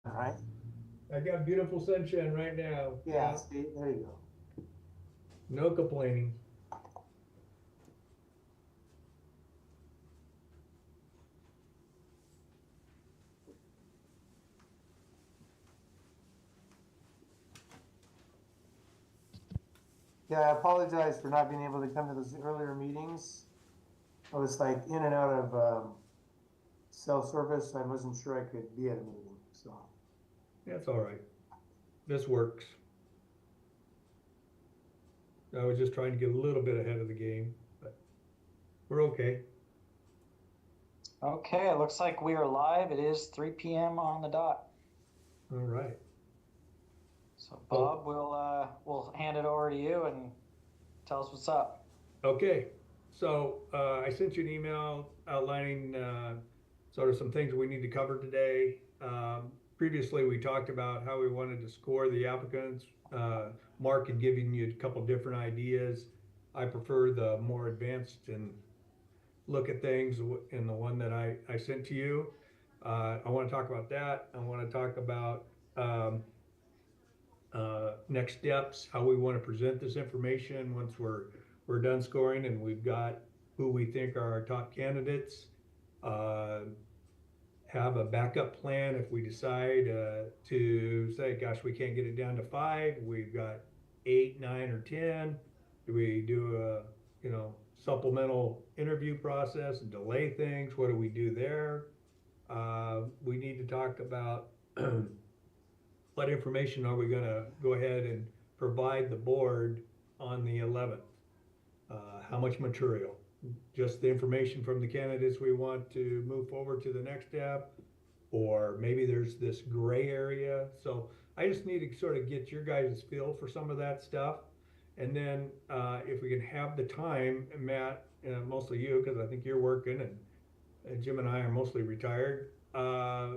All right. I got beautiful sunshine right now. Yeah, Yeah, see, there you go. no complaining. Yeah, I apologize for not being able to come to those earlier meetings. I was like in and out of cell service. I wasn't sure I could be at a meeting. So, That's all right. This works. I was just trying to get a little bit ahead of the game, but we're okay. Okay, it looks like we are live. It is 3 p.m. on the dot. All right. So So, Bob, we'll hand it over to you and tell us what's up. okay. So I sent you an email outlining sort of some things we need to cover today. Previously, we talked about how we wanted to score the applicants. Mark had given you a couple different ideas. I prefer the more advanced and look at things in the one that I sent to you. I want to talk about that. I want to talk about next steps, how we want to present this information once we're done scoring and we've got who we think are our top candidates. Uh, have a backup plan if we decide to say, gosh, we can't get it down to five. We've got eight, nine, or 10. Do we do a, supplemental interview process and delay things? What do we do there? We need to talk about what information are we going to go ahead and provide the board on the 11th? How much material? Just the information from the candidates we want to move forward to the next step, or maybe there's this gray area. So I just need to sort of get your guys' feel for some of that stuff. And then if we can have the time, Matt, mostly you, because I think you're working and Jim and I are mostly retired. I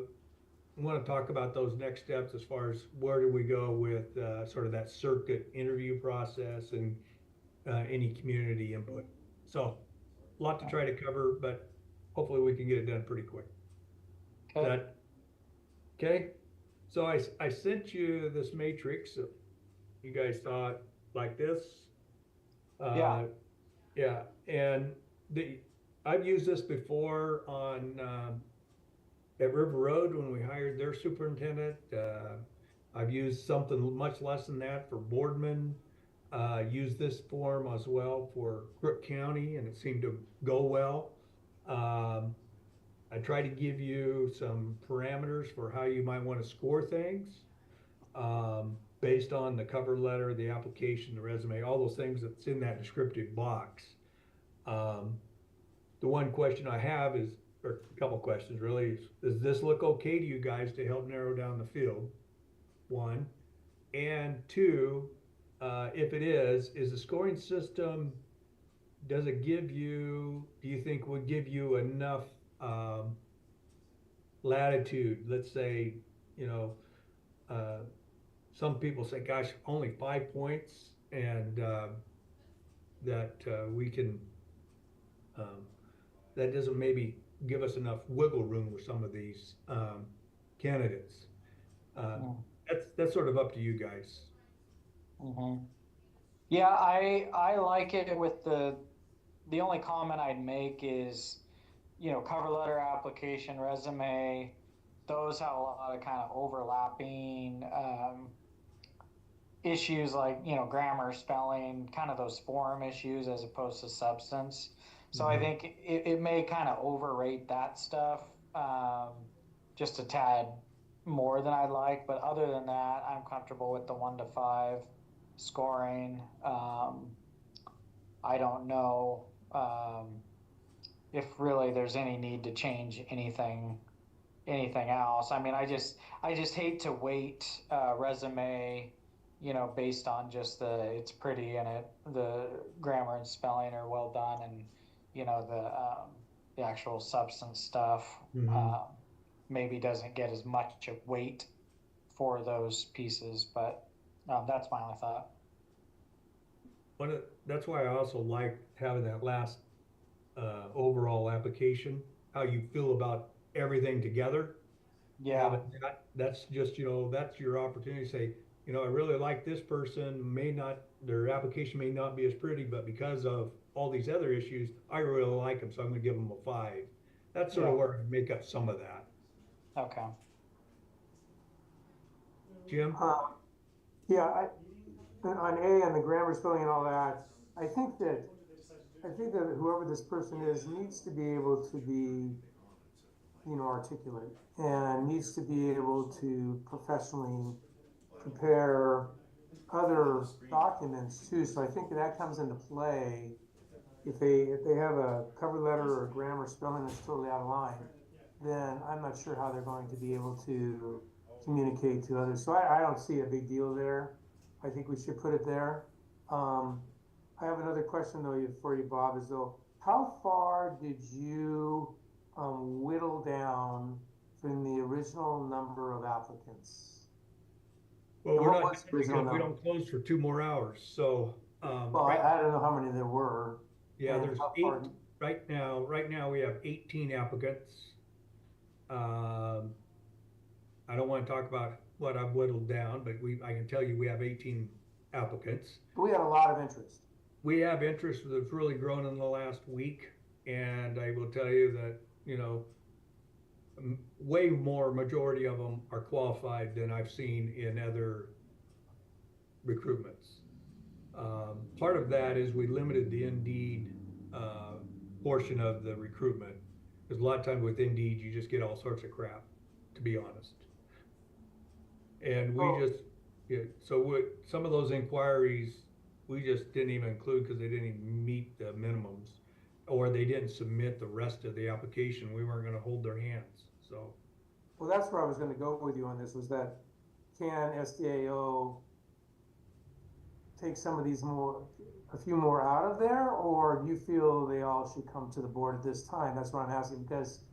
want to talk about those next steps as far as where do we go with sort of that circuit interview process and any community input. So a lot to try to cover, but hopefully we can get it done pretty quick. Is Okay. that okay? So I sent you this matrix. You guys saw it like this. Yeah. Uh, yeah, and I've used this before on at River Road when we hired their superintendent. I've used something much less than that for Boardman. Used this form as well for Crook County, and it seemed to go well. Um, I try to give you some parameters for how you might want to score things based on the cover letter, the application, the resume, all those things that's in that descriptive box. Um, the one question I have is, or a couple questions really, is, does this look okay to you guys to help narrow down the field? One. And two, if it is the scoring system, does it give you, do you think would give you enough latitude? Let's say, you know, uh, some people say, gosh, only 5 points, and that we can um, that doesn't maybe give us enough wiggle room with some of these candidates. Uh, that's sort of up to you guys. Mm-hmm. Yeah, I like it with the only comment I'd make is, cover letter, application, resume, those have a lot of kind of overlapping issues like grammar, spelling, kind of those form issues as opposed to substance. So I Mhm. think it may kind of overrate that stuff just a tad more than I'd like, but other than that, I'm comfortable with the 1 to 5 scoring. I don't know if really there's any need to change anything else. I mean, I just hate to weight resume, based on just it's pretty and the grammar and spelling are well done, and the actual substance stuff Mhm. maybe doesn't get as much of weight for those pieces. But that's my only thought. That's why I also like having that last overall application, how you feel about everything together. Yeah. That's just, that's your opportunity to say, I really like this person, their application may not be as pretty, but because of all these other issues, I really like them, so I'm gonna give them a 5. That's sort of Yeah. where I make up some of that. Okay. Jim? Uh, yeah, on A and the grammar spelling and all that, I think that, whoever this person is needs to be able to be, articulate and needs to be able to professionally prepare other documents too. So I think that comes into play if they have a cover letter or a grammar spelling that's totally out of line, then I'm not sure how they're going to be able to communicate to others. So I don't see a big deal there. I think we should put it there. I have another question though for you, Bob, is though, how far did you whittle down from the original number of applicants? Well, And we're what not was the done original because we number? don't close for 2 more hours, so, Well, I don't know how many there were. yeah, And there's how 8, far, right now we have 18 applicants. Um, I don't want to talk about what I've whittled down, but I can tell you we have 18 applicants. we had a lot of interest. We have interest that's really grown in the last week, and I will tell you that, way more majority of them are qualified than I've seen in other recruitments. Part of that is we limited the Indeed portion of the recruitment, because a lot of times with Indeed you just get all sorts of crap, to be honest. And we Oh. just, yeah, so some of those inquiries we just didn't even include because they didn't even meet the minimums, or they didn't submit the rest of the application. We weren't going to hold their hands. So, Well, that's where I was gonna go with you on this, was that can SDAO take some of these a few more out of there, or do you feel they all should come to the board at this time? That's what I'm asking, because,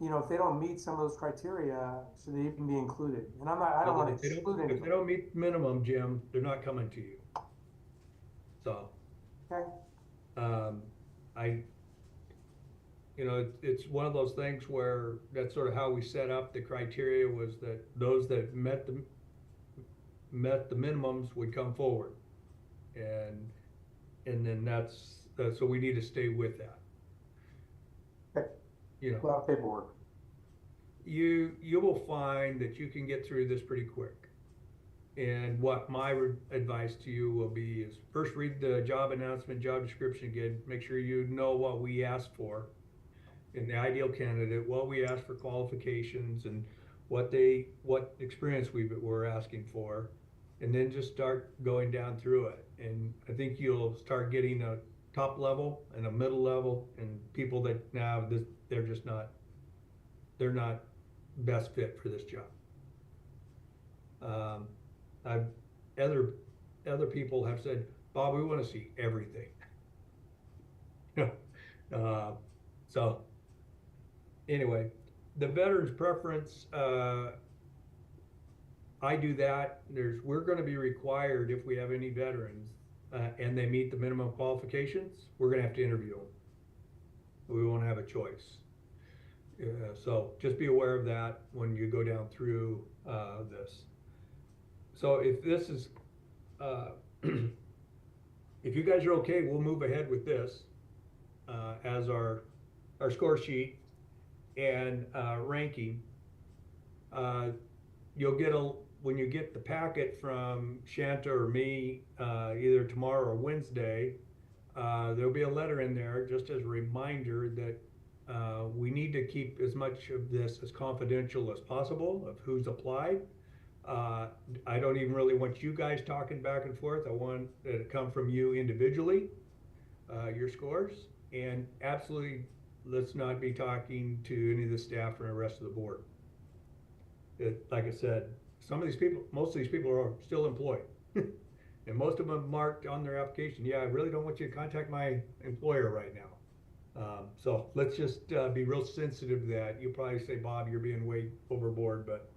if they don't meet some of those criteria, should they even be included? And I don't wanna exclude if they anyone. don't meet minimum, Jim, they're not coming to you. So, Okay, I, it's one of those things where that's sort of how we set up the criteria, was that those that met the minimums would come forward. And then that's so we need to stay with that. okay, a lot of paperwork. You will find that you can get through this pretty quick. And what my advice to you will be is, first read the job announcement, job description again, make sure you know what we asked for in the ideal candidate, what we asked for qualifications, and what experience we were asking for, and then just start going down through it. And I think you'll start getting a top level and a middle level, and people that now they're not best fit for this job. Other people have said, Bob, we want to see everything. So anyway, the veterans preference, I do that. We're going to be required, if we have any veterans and they meet the minimum qualifications, we're going to have to interview them. We won't have a choice. So just be aware of that when you go down through this. So if this is, if you guys are okay, we'll move ahead with this as our score sheet and ranking. You'll get when you get the packet from Shanta or me, either tomorrow or Wednesday, there'll be a letter in there just as a reminder that we need to keep as much of this as confidential as possible of who's applied. I don't even really want you guys talking back and forth. I want it to come from you individually, your scores, and absolutely let's not be talking to any of the staff or the rest of the board. Like I said, most of these people are still employed. And most of them marked on their application, yeah, I really don't want you to contact my employer right now. So let's just be real sensitive to that. You'll probably say, Bob, you're being way overboard, but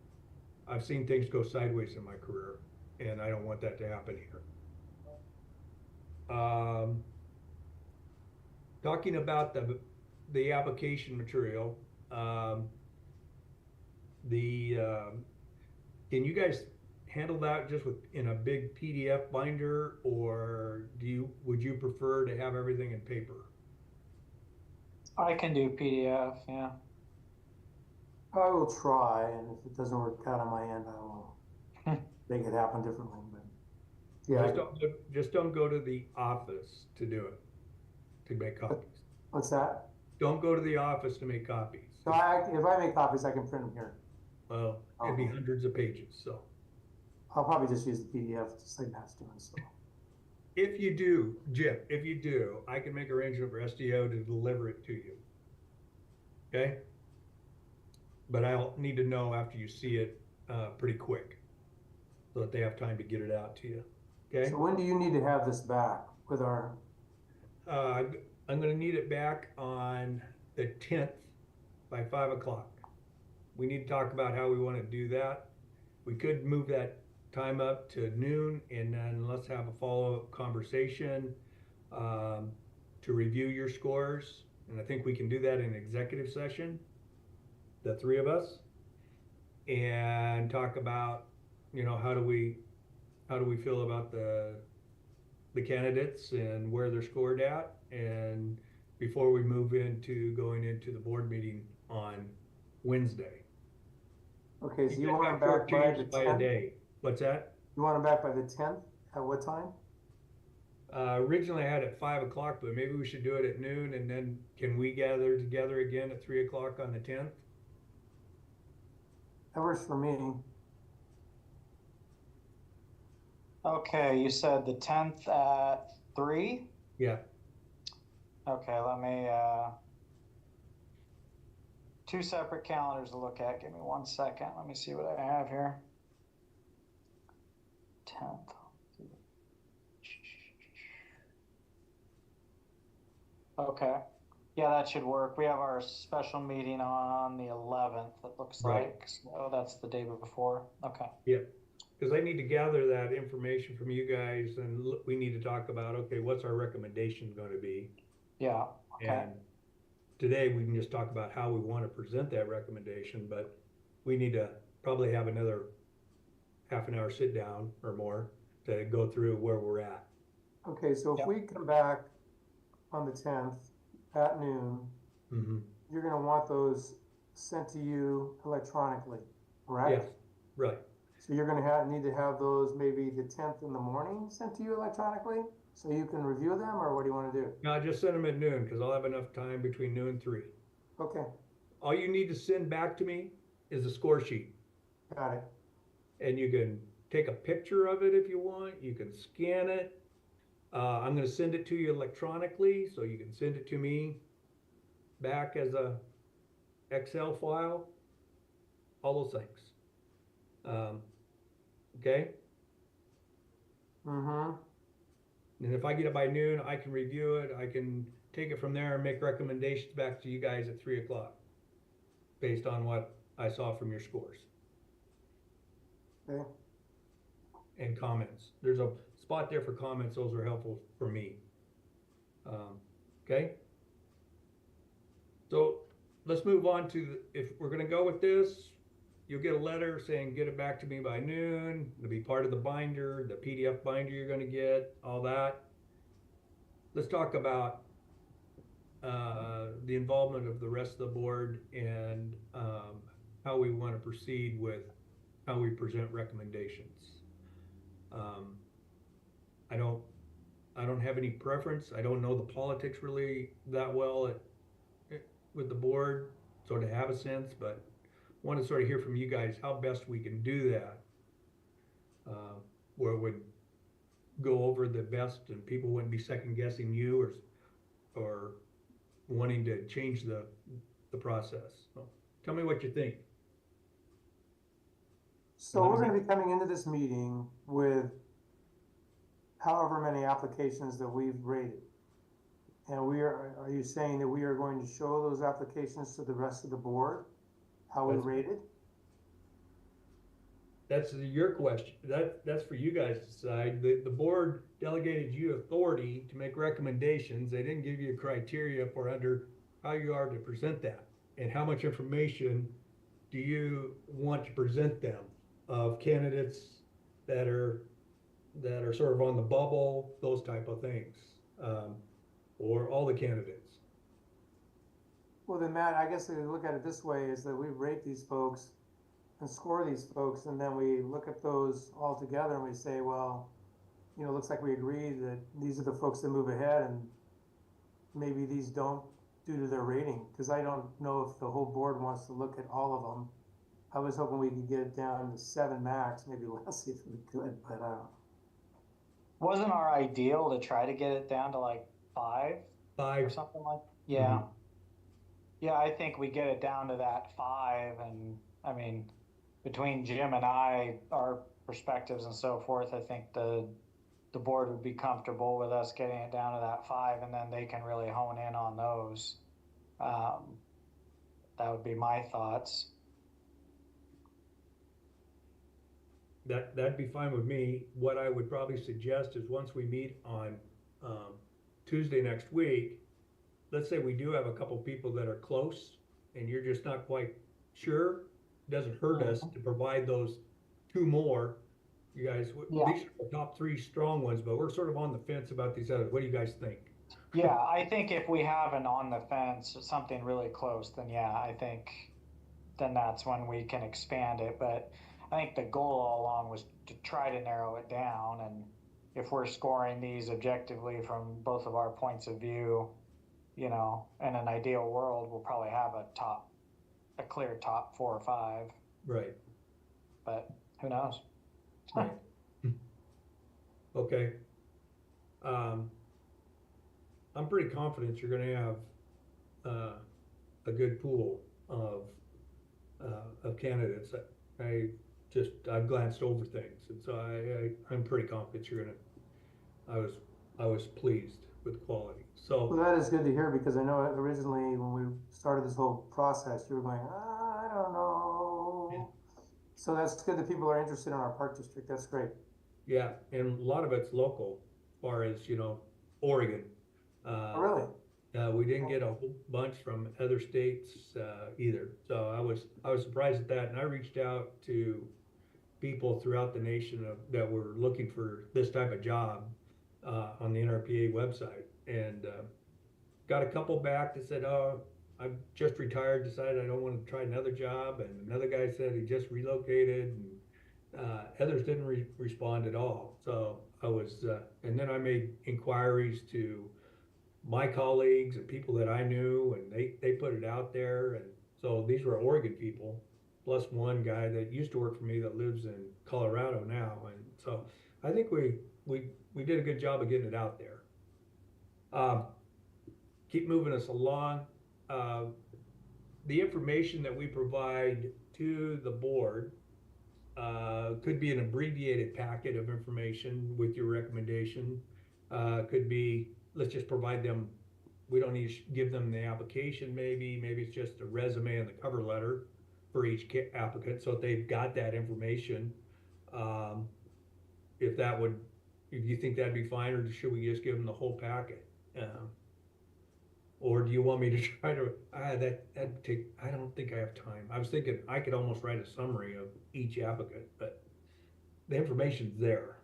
I've seen things go sideways in my career, and I don't want that to happen here. Talking about the application material, Can you guys handle that just in a big PDF binder, or would you prefer to have everything in paper? I can do PDF, yeah. I will try, and if it doesn't work out on my end, I will make it happen differently, but yeah. Just don't go to the office to do it, to make copies. What's that? Don't go to the office to make copies. So if I make copies, I can print them here. Well, it'd be hundreds of pages, so. I'll probably just use the PDF, just like Matt's doing, so. If you do, Jim, if you do, I can make arrangement for SDO to deliver it to you. Okay? But I'll need to know after you see it pretty quick, so that they have time to get it out to you. Okay? So when do you need to have this back with our? I'm gonna need it back on the 10th by 5 o'clock. We need to talk about how we wanna do that. We could move that time up to noon, and then let's have a follow-up conversation to review your scores. And I think we can do that in executive session, the three of us, and talk about, how do we feel about the candidates and where they're scored at, and before we move into going into the board meeting on Wednesday. Okay, so you want them back by the 10th? A day. What's that? You want them back by the 10th? At what time? Originally I had it 5 o'clock, but maybe we should do it at noon, and then can we gather together again at 3 o'clock on the 10th? That works for me. Okay, you said the 10th at 3? Yeah. Okay, let me, two separate calendars to look at. Give me 1 second. Let me see what I have here. 10th. Okay. Yeah, that should work. We have our special meeting on the 11th, it looks Right. like. So that's the day before. Okay. Yeah. Because I need to gather that information from you guys, and we need to talk about, okay, what's our recommendation going to be? Yeah. Okay. And today we can just talk about how we want to present that recommendation, but we need to probably have another half an hour sit down or more to go through where we're at. Okay, so if Yep. we come back on the 10th at noon, Mm-hmm. you're gonna want those sent to you electronically, right? Yes, right. So you're gonna need to have those maybe the 10th in the morning sent to you electronically, so you can review them, or what do you wanna do? No, just send them at noon, because I'll have enough time between noon and 3. Okay, All you need to send back to me is a score sheet. got it. And you can take a picture of it if you want. You can scan it. I'm going to send it to you electronically, so you can send it to me back as a Excel file. All those things. Okay. Mm-hmm. And if I get it by noon, I can review it. I can take it from there and make recommendations back to you guys at 3 o'clock, based on what I saw from your scores. Okay. And comments. There's a spot there for comments. Those are helpful for me. Okay. So let's move on to, if we're going to go with this, you'll get a letter saying get it back to me by noon. It'll be part of the binder, the PDF binder you're going to get, all that. Let's talk about the involvement of the rest of the board, and how we want to proceed with how we present recommendations. I don't have any preference. I don't know the politics really that well with the board, sort of have a sense, but want to sort of hear from you guys how best we can do that, where it would go over the best and people wouldn't be second guessing you or wanting to change the process. So tell me what you think. So we're gonna be coming into this meeting with however many applications that we've rated. And are you saying that we are going to show those applications to the rest of the board, how we rated? That's your question. That's for you guys to decide. The board delegated you authority to make recommendations. They didn't give you a criteria for under how you are to present that, and how much information do do you want to present them of candidates that are sort of on the bubble, those type of things, or all the candidates? Well, then Matt, I guess we look at it this way, is that we rate these folks and score these folks, and then we look at those all together and we say, well, you know, looks like we agree that these are the folks that move ahead, and maybe these don't due to their rating, because I don't know if the whole board wants to look at all of them. I was hoping we could get it down to 7 max, maybe less if we could, but Wasn't our ideal to try to get it down to like 5 or 5. something like? Yeah. Yeah, I think we get it down to that 5, and I mean, between Jim and I, our perspectives and so forth, I think the board would be comfortable with us getting it down to that 5, and then they can really hone in on those. That would be my thoughts. That'd be fine with me. What I would probably suggest is once we meet on Tuesday next week, let's say we do have a couple people that are close and you're just not quite sure, it doesn't hurt us to provide those 2 more. You guys, these are the top 3 strong ones, but we're sort of on the fence about these others. What do you guys think? Yeah, I think if we have an on the fence, something really close, then yeah, I think then that's when we can expand it. But I think the goal all along was to try to narrow it down. And if we're scoring these objectively from both of our points of view, you know, in an ideal world, we'll probably have a clear top 4 or 5. Right. But who knows? Right. Okay. I'm pretty confident you're gonna have a good pool of candidates. I've glanced over things, and so I'm pretty confident you're gonna. I was pleased with the quality. So well, that is good to hear, because I know originally when we started this whole process, you were going, I don't know. Yeah. So that's good that people are interested in our park district. That's great. yeah, and a lot of it's local, as far as, you know, Oregon. Oh, really? We didn't get a whole bunch from other states either. So I was surprised at that, and I reached out to people throughout the nation that were looking for this type of job on the NRPA website, and got a couple back that said, "Oh, I've just retired, decided I don't want to try another job," and another guy said he just relocated, and others didn't respond at all. So I was, and then I made inquiries to my colleagues and people that I knew, and they put it out there. And so these were Oregon people, plus one guy that used to work for me that lives in Colorado now. And so I think we did a good job of getting it out there. Keep moving us along. The information that we provide to the board could be an abbreviated packet of information with your recommendation. Could be, let's just provide them, we don't need to give them the application, maybe it's just a resume and the cover letter for each applicant, so if they've got that information. If you think that'd be fine, or should we just give them the whole packet? Or do you want me to try to, that'd take, I don't think I have time. I was thinking I could almost write a summary of each applicant, but the information's there.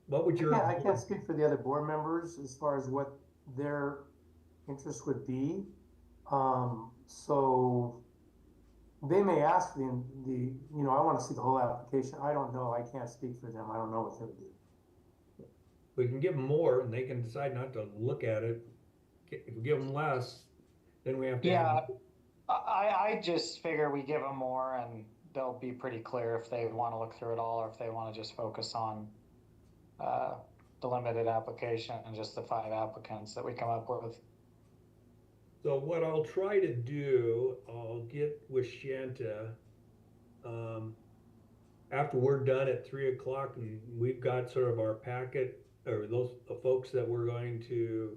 What would your? I can't speak for the other board members as far as what their interest would be. So they may ask the, you know, I want to see the whole application. I don't know. I can't speak for them. I don't know what they would do. We can give them more and they can decide not to look at it. If we give them less, then we have to. Yeah, I just figure we give them more and they'll be pretty clear if they want to look through it all or if they want to just focus on the limited application and just the 5 applicants that we come up with. So what I'll try to do, I'll get with Shanta after we're done at 3 o'clock, and we've got sort of our packet, or those folks that we're going to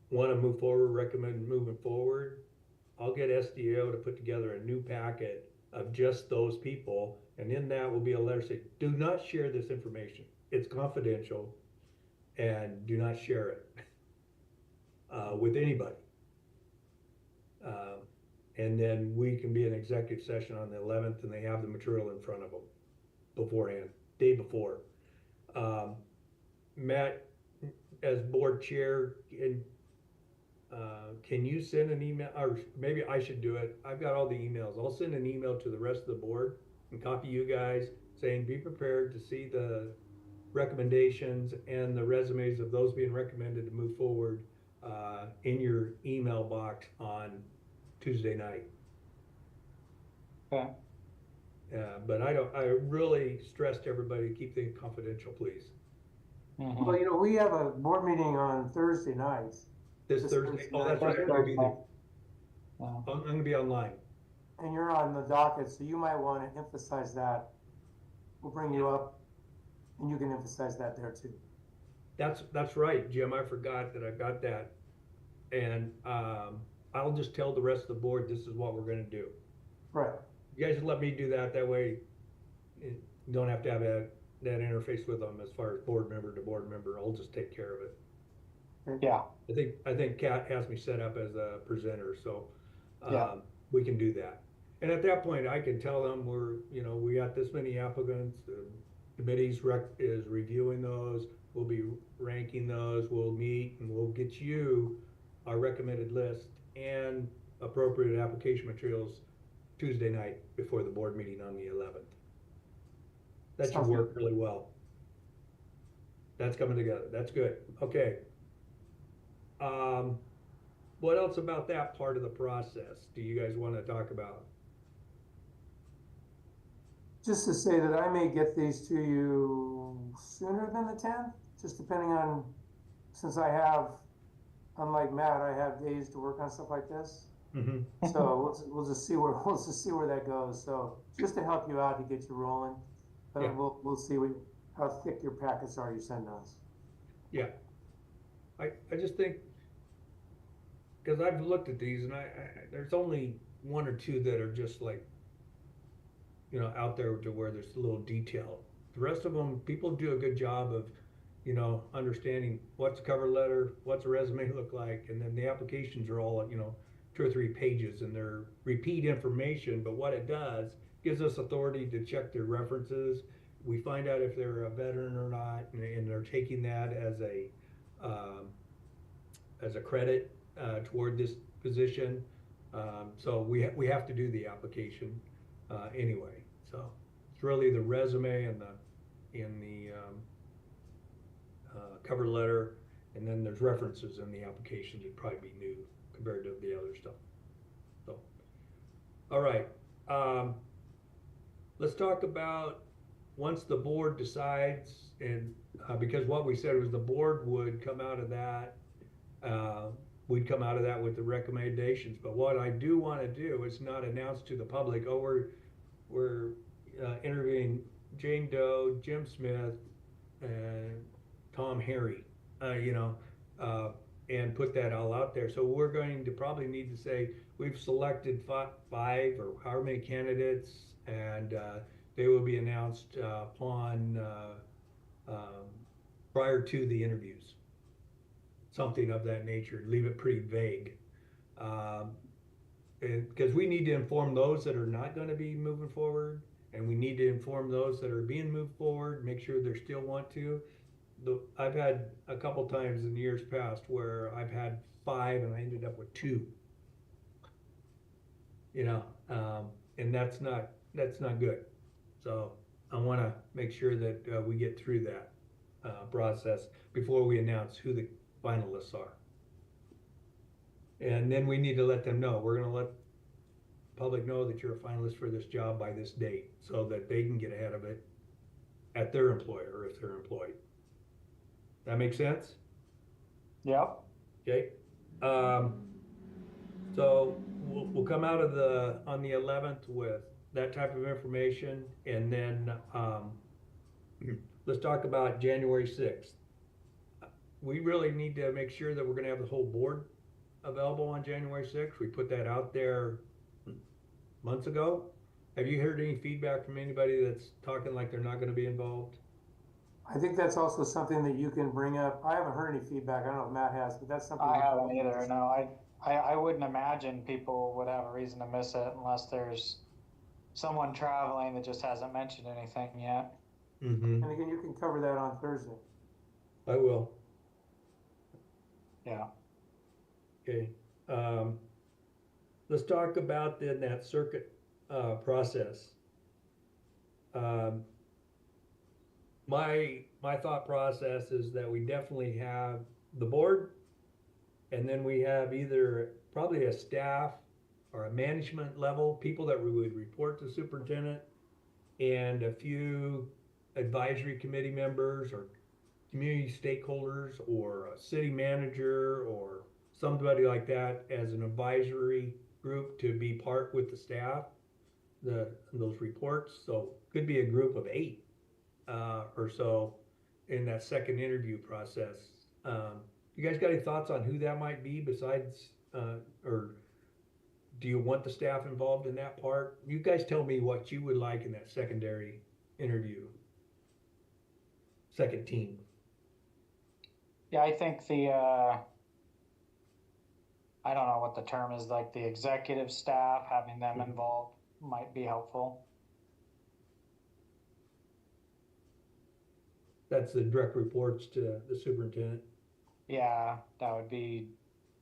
want to move forward, recommend moving forward. I'll get SDO to put together a new packet of just those people, and in that will be a letter saying, do not share this information. It's confidential, and do not share it with anybody. And then we can be in executive session on the 11th, and they have the material in front of them beforehand, day before. Matt, as board chair, can you send an email, or maybe I should do it. I've got all the emails. I'll send an email to the rest of the board and copy you guys saying, be prepared to see the recommendations and the resumes of those being recommended to move forward in your email box on Tuesday night. Okay. But I really stressed everybody to keep things confidential, please. Mhm. Well, you know, we have a board meeting on Thursday nights, This This Thursday, Thursday oh, that's night. right, I'm gonna be there. Yeah. I'm gonna be online. and you're on the docket, so you might want to emphasize that. We'll bring you up, and you can emphasize that there too. That's right, Jim, I forgot that I got that. And, I'll just tell the rest of the board, this is what we're gonna do. Right. You guys let me do that, that way you don't have to have that interface with them as far as board member to board member. I'll just take care of it. Yeah. I think Kat has me set up as a presenter, so Yeah. we can do that. And at that point, I can tell them we got this many applicants. The committee's is reviewing those. We'll be ranking those. We'll meet and we'll get you our recommended list and appropriate application materials Tuesday night before the board meeting on the 11th. That should Sounds work really well. That's coming together. That's good. Okay. What else about that part of the process do you guys want to talk about? Just to say that I may get these to you sooner than the 10th, just depending on, since I have, unlike Matt, I have days to work on stuff like this. Mm-hmm. So we'll just see where that goes. So just to help you out to get you rolling, but Yeah. we'll see how thick your packets are you send us. Yeah. I just think, because I've looked at these and there's only one or two that are just like, out there to where there's a little detail. The rest of them, people do a good job of, understanding what's a cover letter, what's a resume look like, and then the applications are all, 2 or 3 pages and they're repeat information, but what it does gives us authority to check their references. We find out if they're a veteran or not, and they're taking that as a credit toward this position. So we have to do the application anyway. So it's really the resume and the cover letter, and then there's references in the application that'd probably be new compared to the other stuff. So, all right, let's talk about once the board decides, and because what we said was the board would come out of that, we'd come out of that with the recommendations. But what I do want to do is not announce to the public, oh, we're interviewing Jane Doe, Jim Smith, and Tom Harry, and put that all out there. So we're going to probably need to say we've selected 5 or however many candidates, and they will be announced upon prior to the interviews. Something of that nature. Leave it pretty vague, because we need to inform those that are not going to be moving forward, and we need to inform those that are being moved forward. Make sure they still want to. I've had a couple times in years past where I've had 5 and I ended up with 2. And that's not good. So I want to make sure that we get through that process before we announce who the finalists are. And then we need to let them know. We're going to let the public know that you're a finalist for this job by this date, so that they can get ahead of it at their employer if they're employed. That makes sense? Yep. Okay. So we'll come out of on the 11th with that type of information, and then let's talk about January 6th. We really need to make sure that we're going to have the whole board available on January 6th. We put that out there months ago. Have you heard any feedback from anybody that's talking like they're not going to be involved? I think that's also something that you can bring up. I haven't heard any feedback. I don't know if Matt has, but that's something. I haven't either. No, I wouldn't imagine people would have a reason to miss it unless there's someone traveling that just hasn't mentioned anything yet. Mm-hmm. And again, you can cover that on Thursday. I will. Yeah. Okay. Let's talk about then that circuit process. Um, my thought process is that we definitely have the board, and then we have either probably a staff or a management level, people that we would report to superintendent, and a few advisory committee members or community stakeholders or a city manager or somebody like that as an advisory group to be part with the staff, those reports. So could be a group of 8 or so in that second interview process. You guys got any thoughts on who that might be besides, or do you want the staff involved in that part? You guys tell me what you would like in that secondary interview, second team. Yeah, I think I don't know what the term is, like the executive staff, having them involved might be helpful. That's the direct reports to the superintendent. Yeah, that would be,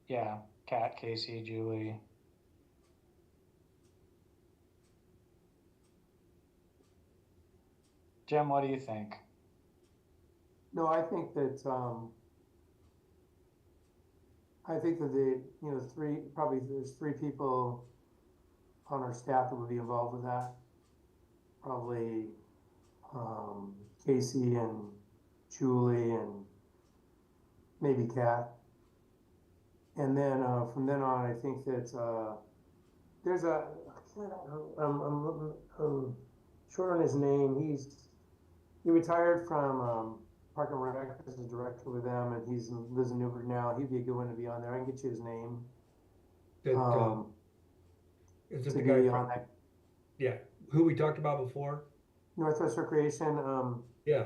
yeah, Kat, Casey, Julie. Jim, what do you think? No, I think that, probably there's 3 people on our staff that would be involved with that. Probably, Casey and Julie and maybe Kat. And then, from then on, I think that, there's a, I'm short on his name. He retired from, Park and Rec as a director with them, and lives in Newburgh now. He'd be a good one to be on there. I can get you his name. That, is it To the guy be from, on that yeah, who we talked about before? Northwest Recreation. Yeah,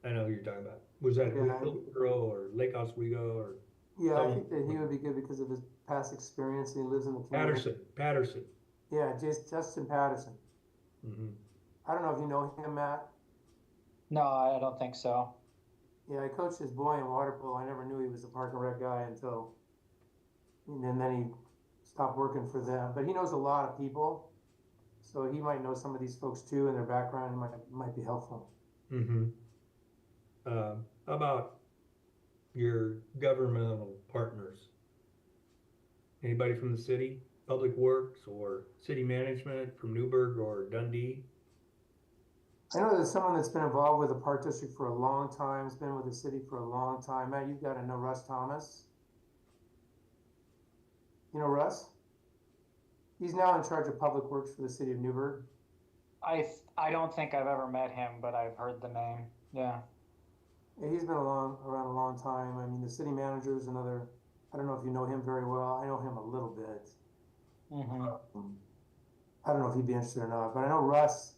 I know who you're talking about. Was that Yeah. Hillsborough or Lake Oswego or Yeah, I think that he would be good because of his past experience. He lives in the community. Patterson? Yeah, Justin Patterson. Mm-hmm. I don't know if you know him, Matt. No, I don't think so. Yeah, I coached his boy in water polo. I never knew he was a Park and Rec guy and then he stopped working for them. But he knows a lot of people, so he might know some of these folks too, and their background might be helpful. Mm-hmm. How about your governmental partners? Anybody from the city, Public Works or city management from Newburgh or Dundee? I know there's someone that's been involved with the Park District for a long time. Has been with the city for a long time. Matt, you've got to know Russ Thomas. You know Russ? He's now in charge of Public Works for the city of Newburgh. I don't think I've ever met him, but I've heard the name. Yeah. Yeah, he's been around a long time. I mean, the city manager is another. I don't know if you know him very well. I know him a little bit. Mm-hmm. I don't know if he'd be interested or not, but I know Russ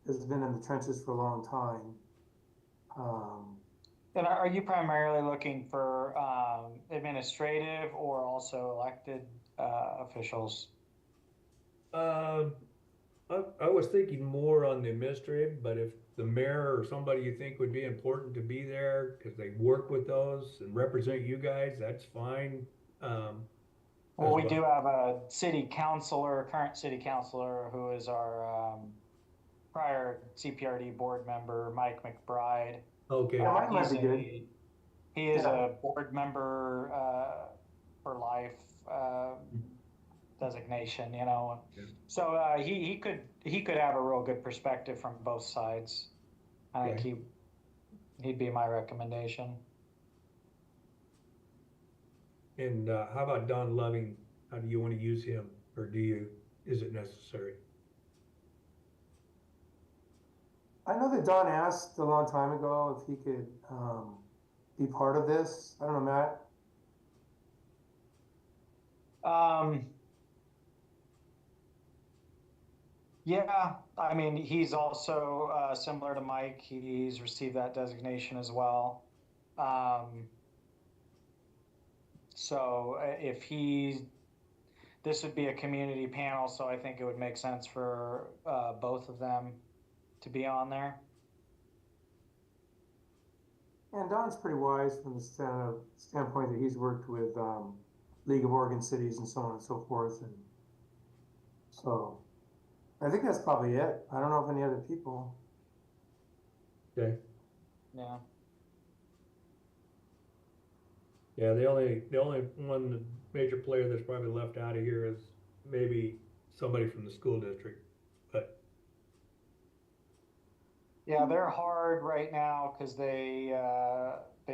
has been in the trenches for a long time. And are you primarily looking for administrative or also elected officials? I was thinking more on the administrative, but if the mayor or somebody you think would be important to be there because they work with those and represent you guys, that's fine. Well, we do have a current city councilor, who is our prior CPRD board member, Mike McBride. Okay. Yeah, Mike might be good. He is a board member for life designation, you know. Yeah. So he could have a real good perspective from both sides. I think he'd be my recommendation. And how about Don Loving? How do you want to use him, or is it necessary? I know that Don asked a long time ago if he could be part of this. I don't know, Matt. Yeah, I mean, he's also similar to Mike. He's received that designation as well. So this would be a community panel, so I think it would make sense for both of them to be on there. And Don's pretty wise from the standpoint that he's worked with League of Oregon Cities and so on and so forth. And so I think that's probably it. I don't know if any other people. Okay. Yeah. Yeah, the only one, the major player that's probably left out of here is maybe somebody from the school district, but Yeah, they're hard right now because they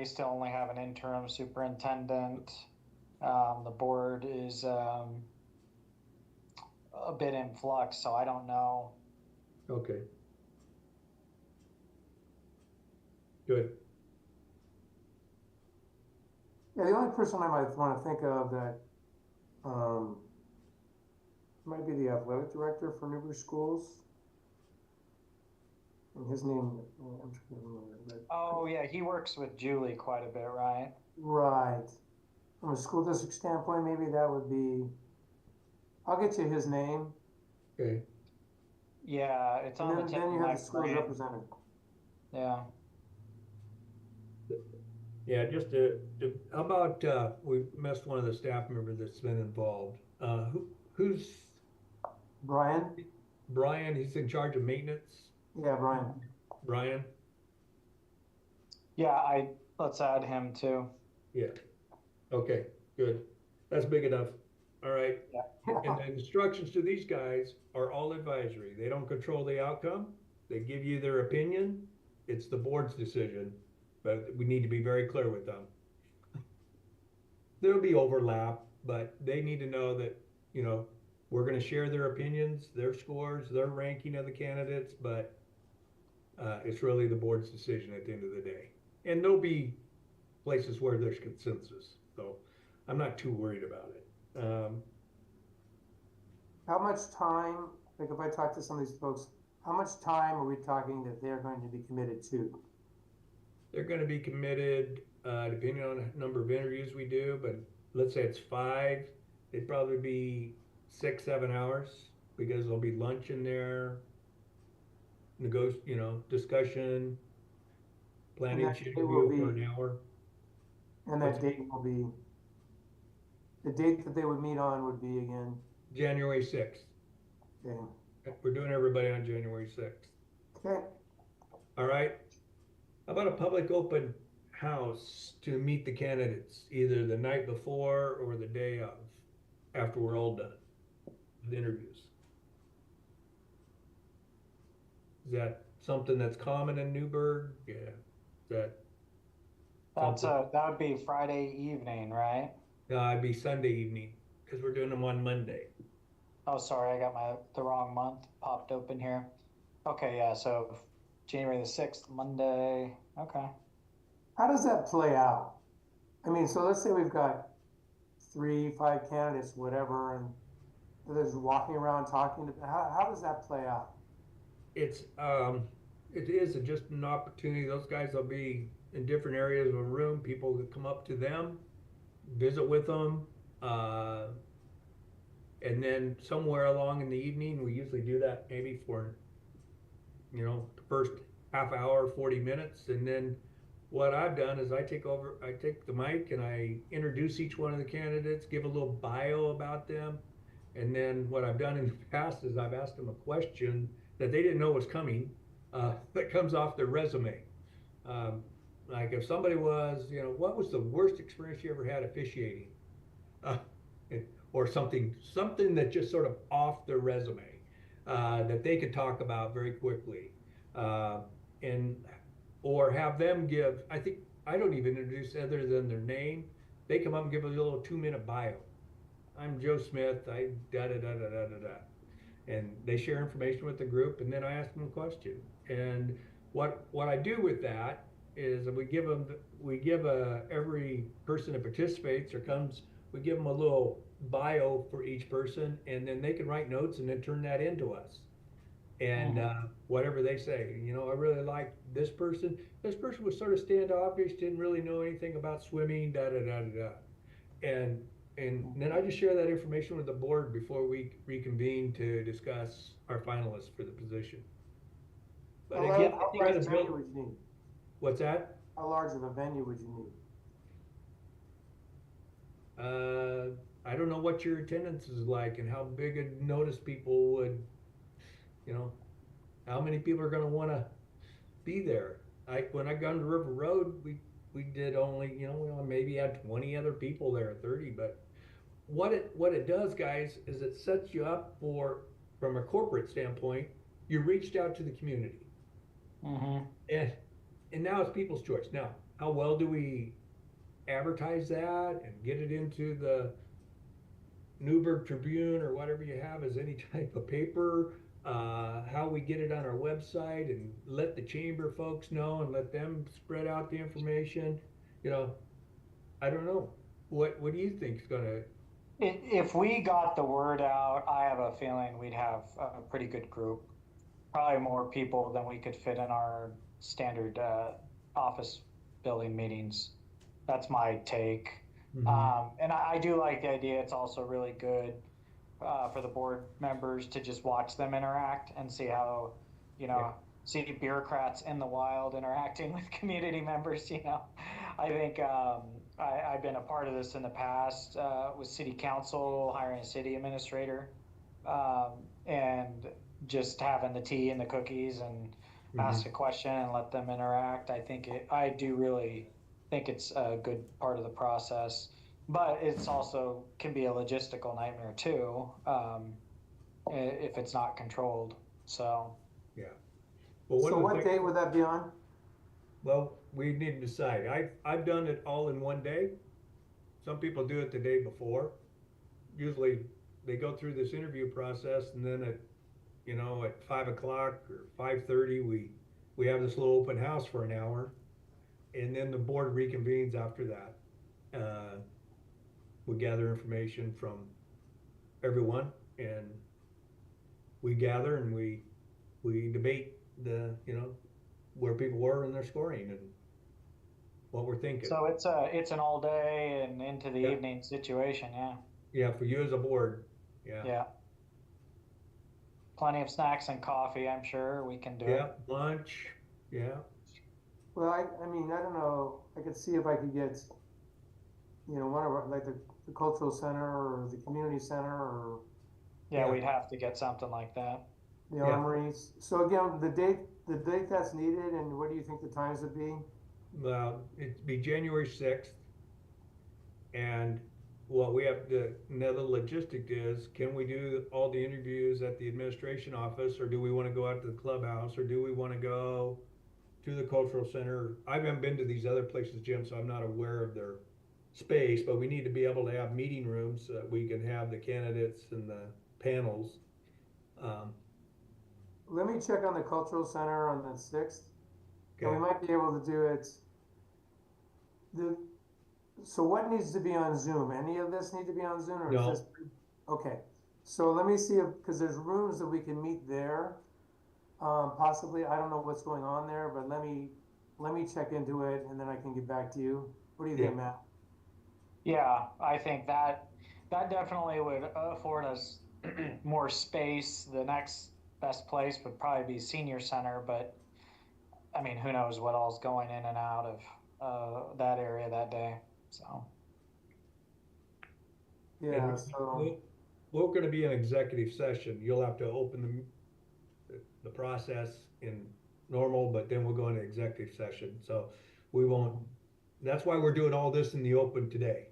still only have an interim superintendent. The board is a bit in flux, so I don't know. okay. Good. Yeah, the only person I might want to think of that might be the athletic director for Newbury Schools. And his name, I'm trying to remember. Oh yeah, he works with Julie quite a bit, right? Right. From a school district standpoint, maybe that would be. I'll get you his name. Okay. Yeah, it's on the tip then of you my have the schools brain. represented. Yeah. Yeah, just how about we missed one of the staff members that's been involved. Who's Brian? Brian? He's in charge of maintenance. Yeah, Brian. Brian? Yeah, let's add him too. Yeah. Okay, good. That's big enough. All right. Yeah. And the instructions to these guys are all advisory. They don't control the outcome. They give you their opinion. It's the board's decision, but we need to be very clear with them. There'll be overlap, but they need to know that, you know, we're going to share their opinions, their scores, their ranking of the candidates, but it's really the board's decision at the end of the day. And there'll be places where there's consensus, so I'm not too worried about it. How much time, like if I talk to some of these folks, how much time are we talking that they're going to be committed to? They're going to be committed, depending on the number of interviews we do, but let's say it's 5, it'd probably be 6, 7 hours, because there'll be lunch in there, discussion, planning should be over an hour. And that date will be, the date that they would meet on would be again? January 6th. Okay. We're doing everybody on January 6th. Okay. All right. How about a public open house to meet the candidates, either the night before or the day of, after we're all done with interviews? Is that something that's common in Newburgh? Yeah. Is that That would be Friday evening, right? it'd be Sunday evening, because we're doing them on Monday. Oh, sorry, I got the wrong month popped open here. Okay, yeah, so January the 6th, Monday. Okay. How does that play out? I mean, so let's say we've got 3, 5 candidates, whatever, and there's walking around talking. How does that play out? It is just an opportunity. Those guys will be in different areas of a room. People will come up to them, visit with them, and then somewhere along in the evening, we usually do that maybe for, the first half hour, 40 minutes. And then what I've done is I take the mic and I introduce each one of the candidates, give a little bio about them. And then what I've done in the past is I've asked them a question that they didn't know was coming, that comes off their resume. Like if somebody was, what was the worst experience you ever had officiating? Or something that just sort of off their resume, that they could talk about very quickly. Or have them give, I don't even introduce other than their name. They come up and give a little 2-minute bio. I'm Joe Smith, I da-da-da-da-da-da-da. And they share information with the group, and then I ask them a question. And what I do with that is we give every person that participates or comes, we give them a little bio for each person, and then they can write notes and then turn that into us. And whatever they say, I really like this person. This person was sort of standoffish, didn't really know anything about swimming, da da da da da. And, and then I just share that information with the board before we reconvene to discuss our finalists for the position. But again, I How think large in a a venue build, would you need? what's that? How large of a venue would you need? I don't know what your attendance is like and how big a notice people would, you know, how many people are gonna wanna be there. When I gone to River Road, we did only, we maybe had 20 other people there, 30, but what it does, guys, is it sets you up for, from a corporate standpoint, you reached out to the community. Mm-hmm. And now it's people's choice. Now, how well do we advertise that and get it into the Newburgh Tribune or whatever you have as any type of paper? How we get it on our website and let the chamber folks know and let them spread out the information. I don't know. What do you think is gonna? If we got the word out, I have a feeling we'd have a pretty good group. Probably more people than we could fit in our standard office building meetings. That's my take. And I do like the idea. It's also really good for the board members to just watch them interact and see how, Yeah. see bureaucrats in the wild interacting with community members. I think I've been a part of this in the past with city council, hiring a city administrator, and just having the tea and the cookies and ask a question and let them interact. I do really think it's a good part of the process, but it's also can be a logistical nightmare too, if it's not controlled. So, Yeah. Well, So what date would that be on? Well, we need to decide. I've done it all in one day. Some people do it the day before. Usually they go through this interview process and then at 5 o'clock or 5:30, we have this little open house for an hour, and then the board reconvenes after that. We gather information from everyone, and we gather and we debate where people were in their scoring and what we're thinking. so it's an all day and into the Yeah. evening situation. Yeah. Yeah, for you as a board. Yeah. Yeah. Plenty of snacks and coffee. I'm sure we can do Yeah, it. lunch. Yeah. Well, I mean, I don't know, I could see if I could get, one of our, like the cultural center or the community center or Yeah, Yeah. we'd have to get something like that. the Yeah. armories. So again, the date that's needed, and what do you think the times would be? Well, it'd be January 6th. And what we have to, another logistic is, can we do all the interviews at the administration office, or do we want to go out to the clubhouse, or do we want to go to the cultural center? I haven't been to these other places, Jim, so I'm not aware of their space, but we need to be able to have meeting rooms so that we can have the candidates and the panels. Let me check on the cultural center on the 6th. And we Okay. might be able to do it. So what needs to be on Zoom? Any of this need to be on Zoom or No. is this? Okay, so let me see because there's rooms that we can meet there. Possibly, I don't know what's going on there, but let me check into it and then I can get back to you. What do you think, Yeah. Matt? Yeah, I think that definitely would afford us more space. The next best place would probably be senior center, but I mean, who knows what all's going in and out of that area that day. So, Yeah, And so, we're gonna be in executive session. You'll have to open the process in normal, but then we'll go into executive session. So we won't, that's why we're doing all this in the open today.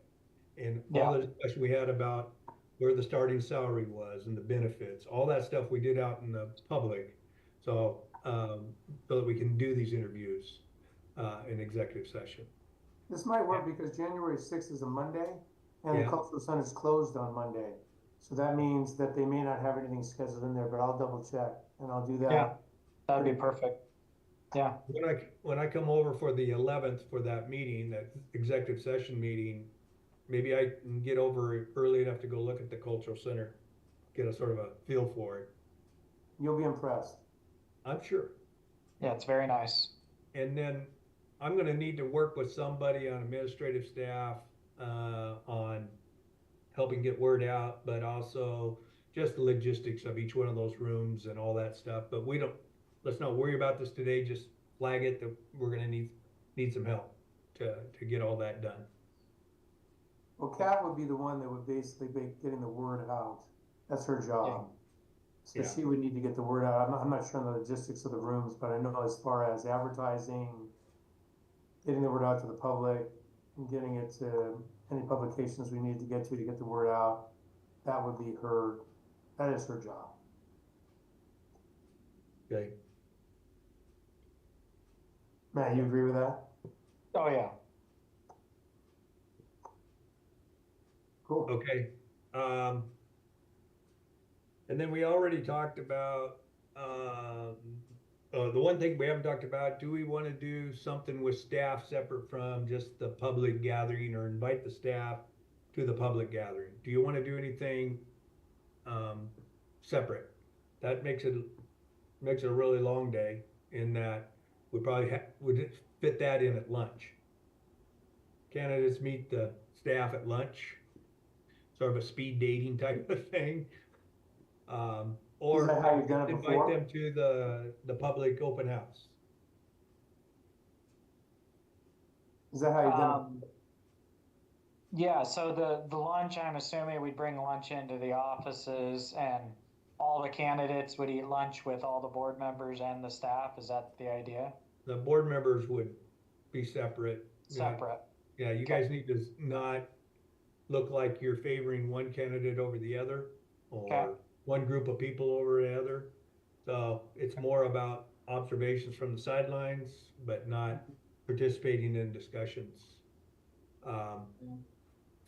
And all yeah, the discussion we had about where the starting salary was and the benefits, all that stuff we did out in the public. So, so that we can do these interviews, in executive session. this might work because January 6th is a Monday and the Yeah. cultural center is closed on Monday. So that means that they may not have anything scheduled in there, but I'll double check and I'll do that. yeah, that'd be perfect. Yeah, When I come over for the 11th for that meeting, that executive session meeting, maybe I can get over early enough to go look at the cultural center, get a sort of a feel for it. You'll be impressed. I'm sure. yeah, it's very nice. And then I'm gonna need to work with somebody on administrative staff, on helping get word out, but also just the logistics of each one of those rooms and all that stuff. But let's not worry about this today. Just flag it that we're gonna need some help to get all that done. Well, Kat would be the one that would basically be getting the word out. That's her job. So Yeah. she would need to get the word out. I'm not sure on the logistics of the rooms, but I know as far as advertising, getting the word out to the public, and getting it to any publications we need to get the word out, that would be that is her job. Okay. Matt, you agree with that? Oh, yeah. Cool. Okay. And then we already talked about, the one thing we haven't talked about, do we want to do something with staff separate from just the public gathering, or invite the staff to the public gathering? Do you want to do anything separate? That makes it a really long day, in that we probably would fit that in at lunch. Candidates meet the staff at lunch, sort of a speed dating type of thing. Or Is that how you've done it invite before? them to the public open house. Is that how you've done it? Yeah, so the lunch, I'm assuming we'd bring lunch into the offices and all the candidates would eat lunch with all the board members and the staff. Is that the idea? The board members would be separate. Separate. Yeah, you guys need to not look like you're favoring one candidate over the other, or one group of people over the other. So it's more about observations from the sidelines, but not participating in discussions.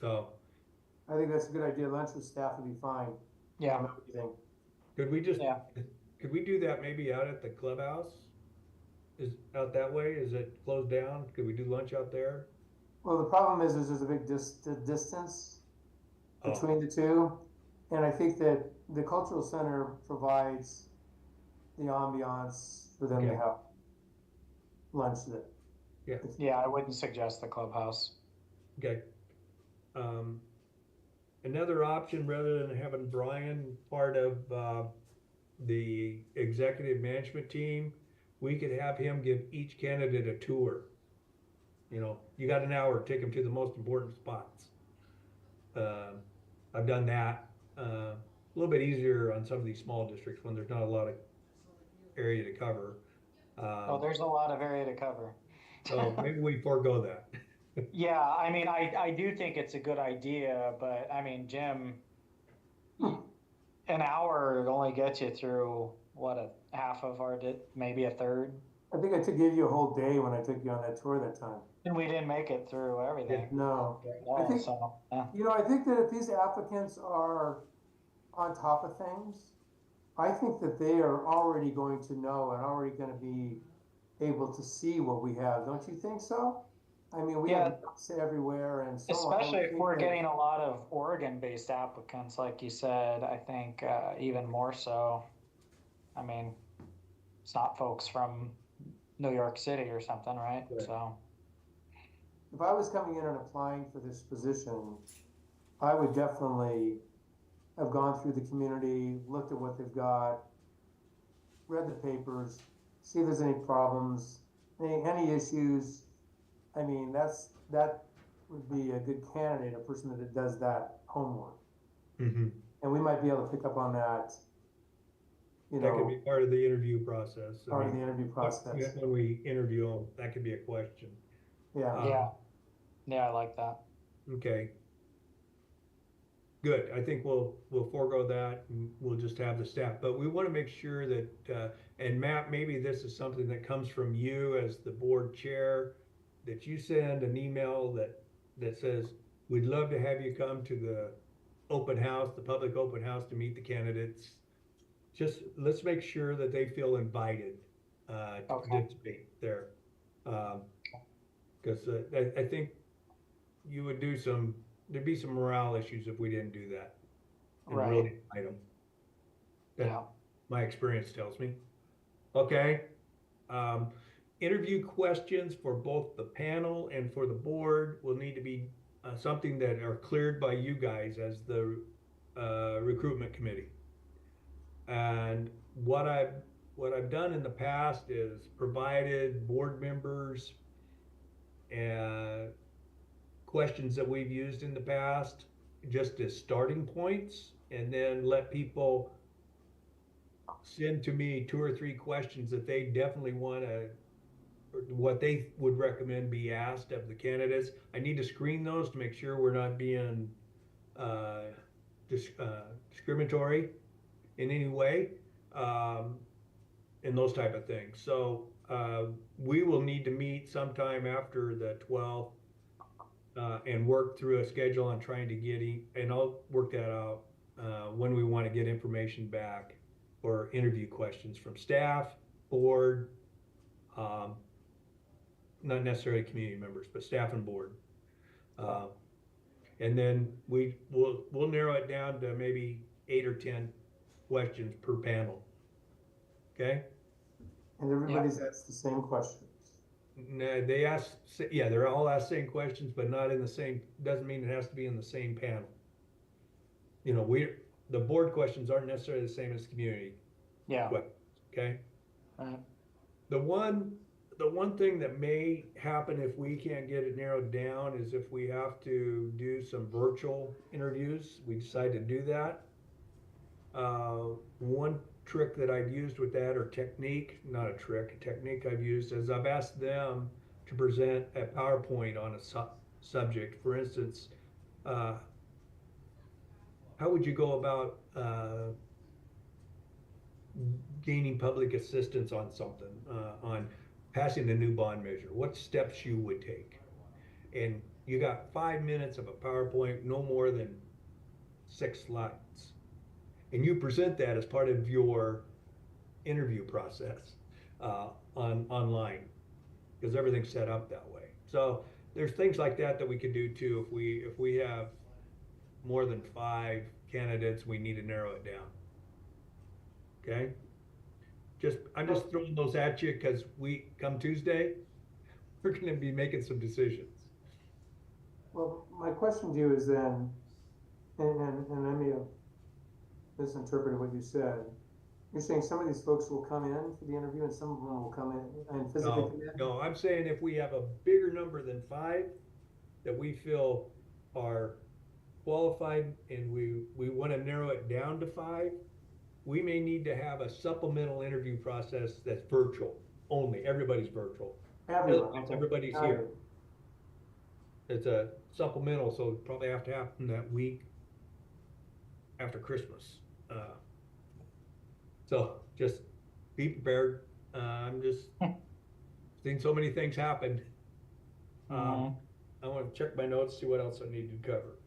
So I think that's a good idea. Lunch with staff would be fine. Yeah. What do you think? could we do that maybe out at the clubhouse? Is out that way? Is it closed down? Could we do lunch out there? Well, the problem is there's a big distance between the two. And I think that the cultural center provides the ambiance for them to have lunch there. Yeah, I wouldn't suggest the clubhouse. Okay. Another option, rather than having Brian part of the executive management team, we could have him give each candidate a tour. You know, you got an hour, take them to the most important spots. I've done that. A little bit easier on some of these small districts when there's not a lot of area to cover. There's a lot of area to cover. So maybe we forego that. Yeah, I mean, I do think it's a good idea, but I mean, Jim, an hour only gets you through what, a half of maybe a third. I think I gave you a whole day when I took you on that tour that time. And we didn't make it through everything. No. I think, I think that if these applicants are on top of things, I think that they are already going to know and already going to be able to see what we have. Don't you think so? I mean, we have notes everywhere and so on. Especially if we're getting a lot of Oregon-based applicants, like you said, I think even more so. I mean, it's not folks from New York City or something, right? So if I was coming in and applying for this position, I would definitely have gone through the community, looked at what they've got, read the papers, see if there's any problems, any issues. I mean, that would be a good candidate, a person that does that homework. Mm-hmm. And we might be able to pick up on that. That could be part of the interview process. Part of the interview process. When we interview them, that could be a question. Yeah. Yeah, I like that. Okay. Good. I think we'll forego that and we'll just have the staff. But we want to make sure that, and Matt, maybe this is something that comes from you as the board chair, that you send an email that says, we'd love to have you come to the open house, the public open house, to meet the candidates. Just let's make sure that they feel invited to participate there. Because I think you would there'd be some morale issues if we didn't do that. And really invite them. That my experience tells me. Okay. Interview questions for both the panel and for the board will need to be something that are cleared by you guys as the recruitment committee. And what I've done in the past is provided board members and questions that we've used in the past just as starting points, and then let people send to me 2 or 3 questions that they definitely want to, what they would recommend be asked of the candidates. I need to screen those to make sure we're not being discriminatory in any way, and those type of things. So we will need to meet sometime after the 12th and work through a schedule on trying to get, and I'll work that out when we want to get information back or interview questions from staff, board, not necessarily community members, but staff and board. And then we'll narrow it down to maybe 8 or 10 questions per panel. Okay? And everybody's asked the same questions. No, they ask, yeah, they're all asked the same questions, but not in the same, doesn't mean it has to be in the same panel. You know, the board questions aren't necessarily the same as community. Yeah. questions, okay? Right. The one thing that may happen if we can't get it narrowed down is if we have to do some virtual interviews. We decide to do that. One trick that I've used with that, or technique, not a trick, a technique I've used, is I've asked them to present a PowerPoint on a subject. For instance, how would you go about gaining public assistance on something, on passing a new bond measure? What steps you would take? And you got 5 minutes of a PowerPoint, no more than 6 slides. And you present that as part of your interview process online, because everything's set up that way. So there's things like that that we could do too. If we have more than 5 candidates, we need to narrow it down. Okay? I'm just throwing those at you because come Tuesday, we're going to be making some decisions. Well, my question to you is then, and I may have misinterpreted what you said. You're saying some of these folks will come in for the interview and some of them will come in and physically come in? No, I'm saying if we have a bigger number than 5 that we feel are qualified and we want to narrow it down to 5, we may need to have a supplemental interview process that's virtual only. Everybody's virtual. Everybody's here. It's a supplemental, so it probably have to happen that week after Christmas. So just be prepared. I'm just seeing so many things happen. I want to check my notes, see what else I need to cover.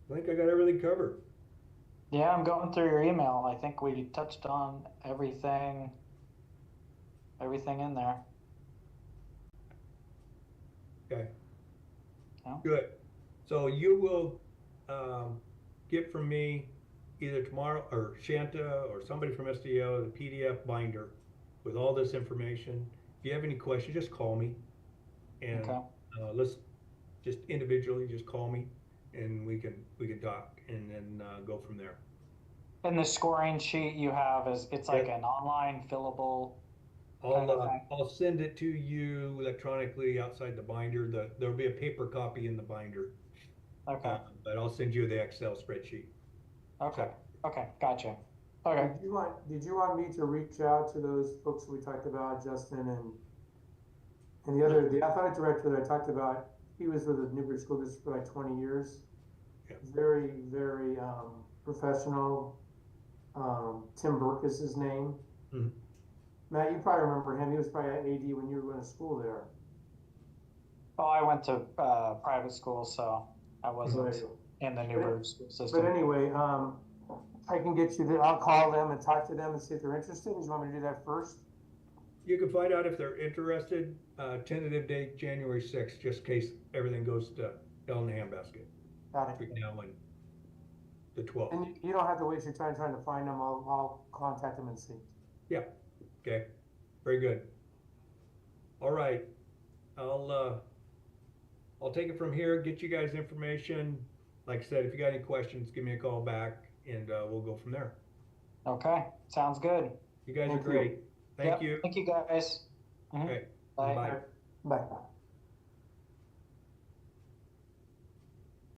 I think I got everything covered. Yeah, I'm going through your email. I think we touched on everything in there. Okay. Yeah. Good. So you will get from me either tomorrow, or Shanta or somebody from SDO, the PDF binder with all this information. If you have any questions, just call me, and let's just individually just call me, and we can talk and then go from there. And the scoring sheet you have it's like an online fillable. I'll send it to you electronically outside the binder. There'll be a paper copy in the binder. Okay. But I'll send you the Excel spreadsheet. Okay. Okay. Gotcha. Okay. Did you want me to reach out to those folks we talked about, Justin and the athletic director that I talked about? He was with the Newbury School District for like 20 years. Yeah. Very, very professional. Tim Burke is his name. Mm-hmm. Matt, you probably remember him. He was probably at AD when you were going to school there. Oh, I went to private school, so I wasn't in the Newbury school system. But anyway, I can get you I'll call them and talk to them and see if they're interested. Do you want me to do that first? You can find out if they're interested, tentative date, January 6th, just in case everything goes to hell in the handbasket Got it. between now and the 12th. And you don't have to waste your time trying to find them. I'll contact them and see. Yeah, okay, very good. All right, I'll take it from here, get you guys information. Like I said, if you got any questions, give me a call back and we'll go from there. Okay, sounds good. You guys are Thank you. great. Thank Yep, you. Thank you, guys. Mhm. Okay, Bye. bye. Bye.